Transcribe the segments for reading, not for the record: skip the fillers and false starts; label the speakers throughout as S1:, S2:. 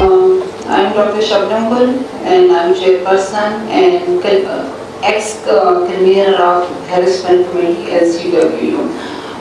S1: I'm Dr. Shabnam Gul and I'm chairperson and ex-convener of harassment committee SGWU.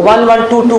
S2: 1122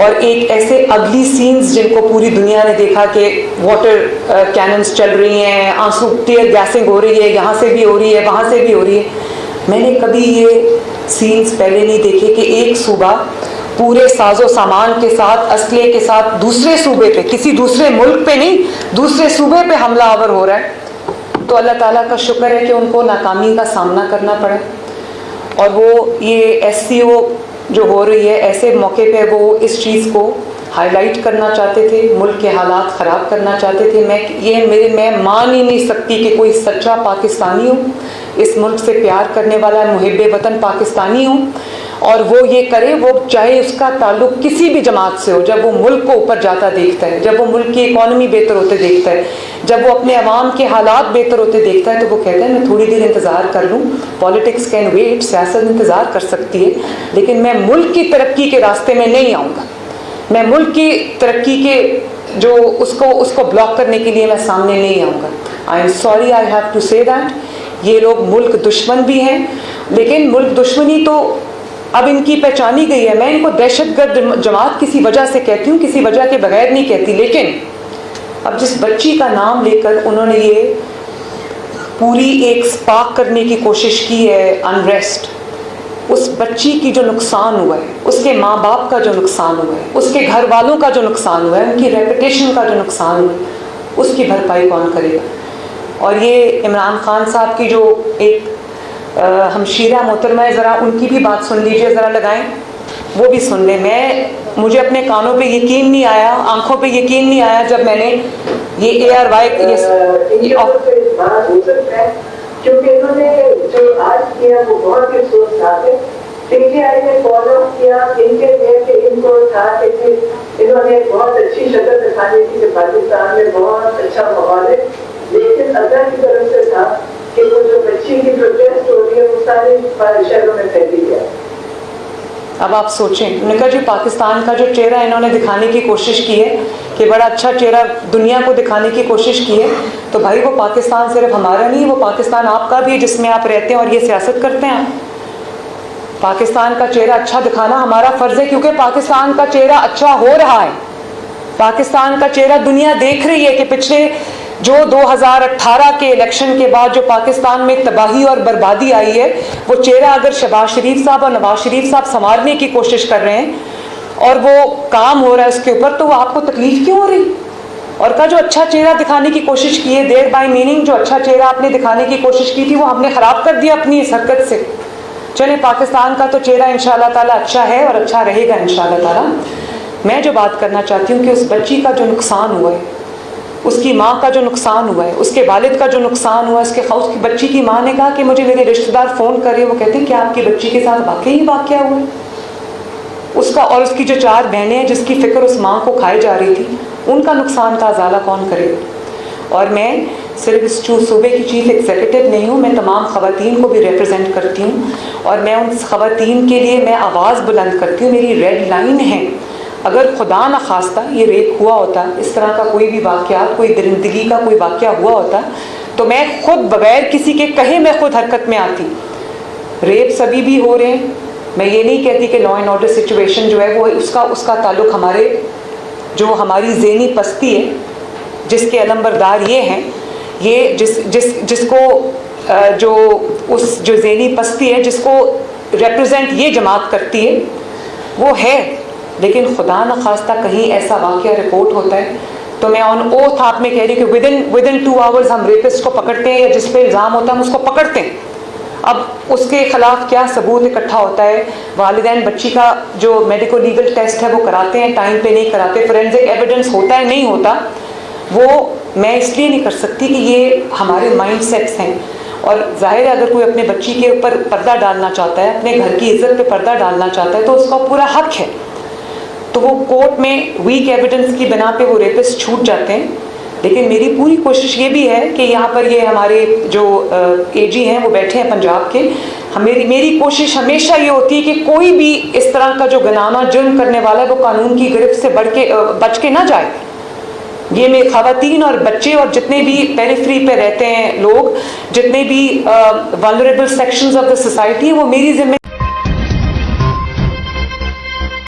S2: اور ایک ایسے اگلی sons جن کو پوری دنیا نے دیکھا کہ واٹر کیننز چل رہی ہیں, آنسو ٹیئر گیسنگ ہو رہی ہے, یہاں سے بھی ہو رہی ہے, وہاں سے بھی ہو رہی ہے. میں نے کبھی یہ سینز پہلے نہیں دیکھے کہ ایک صوبہ پورے ساز و سامان کے ساتھ, اسلحے کے ساتھ دوسرے صوبے پہ, کسی دوسرے ملک پہ نہیں, دوسرے صوبے پہ حملہ آور ہو رہا ہے. تو اللہ تعالیٰ کا شکر ہے کہ ان کو ناکامی کا سامنا کرنا پڑا. اور وہ یہ SCO جو ہو رہی ہے, ایسے موقع پہ وہ اس چیز کو ہائی لائٹ کرنا چاہتے تھے, ملک کے حالات خراب کرنا چاہتے تھے. میں مان ہی نہیں سکتی کہ کوئی سچا پاکستانی ہو, اس ملک سے پیار کرنے والا محب وطن پاکستانی ہو, اور وہ یہ کرے, وہ چاہے اس کا تعلق کسی بھی جماعت سے ہو, جب وہ ملک کو اوپر جاتا دیکھتا ہے, جب وہ ملک کی اکانومی بہتر ہوتے دیکھتا ہے, جب وہ اپنے عوام کے حالات بہتر ہوتے دیکھتا ہے, تو وہ کہتا ہے میں تھوڑی دیر انتظار کر لوں, پالیٹکس کین ویٹ, سیاست انتظار کر سکتی ہے, لیکن میں ملک کی ترقی کے راستے میں نہیں آؤں گا, میں ملک کی ترقی کے جو اس کو بلاک کرنے کے لیے میں سامنے نہیں آؤں گا. I am sorry, I have to say that. یہ لوگ ملک دشمن بھی ہیں, لیکن ملک دشمنی تو اب ان کی پہچانی گئی ہے. میں ان کو دہشت گرد جماعت کسی وجہ سے کہتی ہوں, کسی وجہ کے بغیر نہیں کہتی. لیکن اب جس بچی کا نام لے کر انہوں نے یہ پوری ایک سپاک کرنے کی کوشش کی ہے انریسٹ, اس بچی کی جو نقصان ہوا ہے, اس کے ماں باپ کا جو نقصان ہوا ہے, اس کے گھر والوں کا جو نقصان ہوا ہے, ان کی ریپوٹیشن کا جو نقصان ہوا ہے, اس کی بھرپائی کون کرے گا؟ اور یہ عمران خان صاحب کی جو ایک ہمشیرہ محترمہ ہے, ذرا ان کی بھی بات سن لیجئے, ذرا لگائیں, وہ بھی سن لیں. مجھے اپنے کانوں پہ یقین نہیں آیا, آنکھوں پہ یقین نہیں آیا جب میں نے یہ ARY
S3: کیونکہ انہوں نے جو آج کیا وہ بہت ہی افسوس تھا. PTI نے فالو کیا, ان کے لیے کہ ان کو تھا کہ انہوں نے بہت اچھی شکل دکھانی تھی کہ پاکستان میں بہت اچھا ماحول ہے, لیکن اللہ کی طرف سے تھا کہ وہ جو بچی کی پروٹیسٹ ہو رہی ہے وہ سارے شہروں میں پھیلی گیا.
S2: اب آپ سوچیں, انہوں نے کہا جو پاکستان کا جو چہرہ انہوں نے دکھانے کی کوشش کی ہے کہ بڑا اچھا چہرہ دنیا کو دکھانے کی کوشش کی ہے, تو بھائی وہ پاکستان صرف ہمارا نہیں, وہ پاکستان آپ کا بھی ہے جس میں آپ رہتے ہیں اور یہ سیاست کرتے ہیں. پاکستان کا چہرہ اچھا دکھانا ہمارا فرض ہے, کیونکہ پاکستان کا چہرہ اچھا ہو رہا ہے. پاکستان کا چہرہ دنیا دیکھ رہی ہے کہ پچھلے جو 2018 کے الیکشن کے بعد جو پاکستان میں تباہی اور بربادی آئی ہے, وہ چہرہ اگر شہباز شریف صاحب اور نواز شریف صاحب سنوارنے کی کوشش کر رہے ہیں اور وہ کام ہو رہا ہے اس کے اوپر, تو وہ آپ کو تکلیف کیوں ہو رہی؟ اور کا جو اچھا چہرہ دکھانے کی کوشش کی ہے, دیر بائی میننگ جو اچھا چہرہ آپ نے دکھانے کی کوشش کی تھی وہ ہم نے خراب کر دیا اپنی اس حرکت سے. چلیں, پاکستان کا تو چہرہ انشاءاللہ تعالیٰ اچھا ہے اور اچھا رہے گا انشاءاللہ تعالیٰ. میں جو بات کرنا چاہتی ہوں کہ اس بچی کا جو نقصان ہوا ہے, اس کی ماں کا جو نقصان ہوا ہے, اس کے والد کا جو نقصان ہوا ہے, اس کی بچی کی ماں نے کہا کہ مجھے میرے رشتہ دار فون کر رہے, وہ کہتے ہیں کہ آپ کی بچی کے ساتھ واقعی ہی واقعہ ہوا ہے. اس کا اور اس کی جو 4 بہنیں ہیں جس کی فکر اس ماں کو کھائے جا رہی تھی, ان کا نقصان کا ازالہ کون کرے گا؟ اور میں صرف اس صوبے کی چیف ایگزیکٹو نہیں ہوں, میں تمام خواتین کو بھی ریپرزینٹ کرتی ہوں, اور میں ان خواتین کے لیے میں آواز بلند کرتی ہوں. میری ریڈ لائن ہے, اگر خدا نخواستہ یہ ریپ ہوا ہوتا, اس طرح کا کوئی بھی واقعات, کوئی درندگی کا کوئی واقعہ ہوا ہوتا, تو میں خود بغیر کسی کے کہے میں خود حرکت میں آتی. ریپ سبھی بھی ہو رہے ہیں, میں یہ نہیں کہتی کہ لا اینڈ آرڈر سچویشن جو ہے وہ اس کا تعلق جو ہماری ذہنی پستی ہے, جس کے علمبردار یہ ہیں, یہ جس کو جو ذہنی پستی ہے, جس کو ریپرزینٹ یہ جماعت کرتی ہے, وہ ہے. لیکن خدا نخواستہ کہیں ایسا واقعہ رپورٹ ہوتا ہے تو میں آن اوتھ آپ میں کہہ رہی کہ ودن 2 آورز ہم ریپسٹ کو پکڑتے ہیں, یا جس پہ الزام ہوتا ہے ہم اس کو پکڑتے ہیں. اب اس کے خلاف کیا ثبوت اکٹھا ہوتا ہے, والدین بچی کا جو میڈیکو لیگل ٹیسٹ ہے وہ کراتے ہیں, ٹائم پہ نہیں کراتے, فورینزک ایویڈنس ہوتا ہے نہیں ہوتا, وہ میں اس لیے نہیں کر سکتی کہ یہ ہمارے مائنڈ سیٹس ہیں. اور ظاہر ہے اگر کوئی اپنے بچی کے اوپر پردہ ڈالنا چاہتا ہے, اپنے گھر کی عزت پہ پردہ ڈالنا چاہتا ہے, تو اس کا پورا حق ہے. تو وہ کورٹ میں ویک ایویڈنس کی بنا پہ وہ ریپسٹ چھوٹ جاتے ہیں. لیکن میری پوری کوشش یہ بھی ہے کہ یہاں پر یہ ہمارے جو AG ہیں وہ بیٹھے ہیں پنجاب کے, میری کوشش ہمیشہ یہ ہوتی ہے کہ کوئی بھی اس طرح کا جو گنانا جرم کرنے والا ہے وہ قانون کی گرفت سے بچ کے نہ جائے. یہ میں خواتین اور بچے اور جتنے بھی پیریفری پہ رہتے ہیں لوگ, جتنے بھی vulnerable sections of the society, وہ میری ذمہ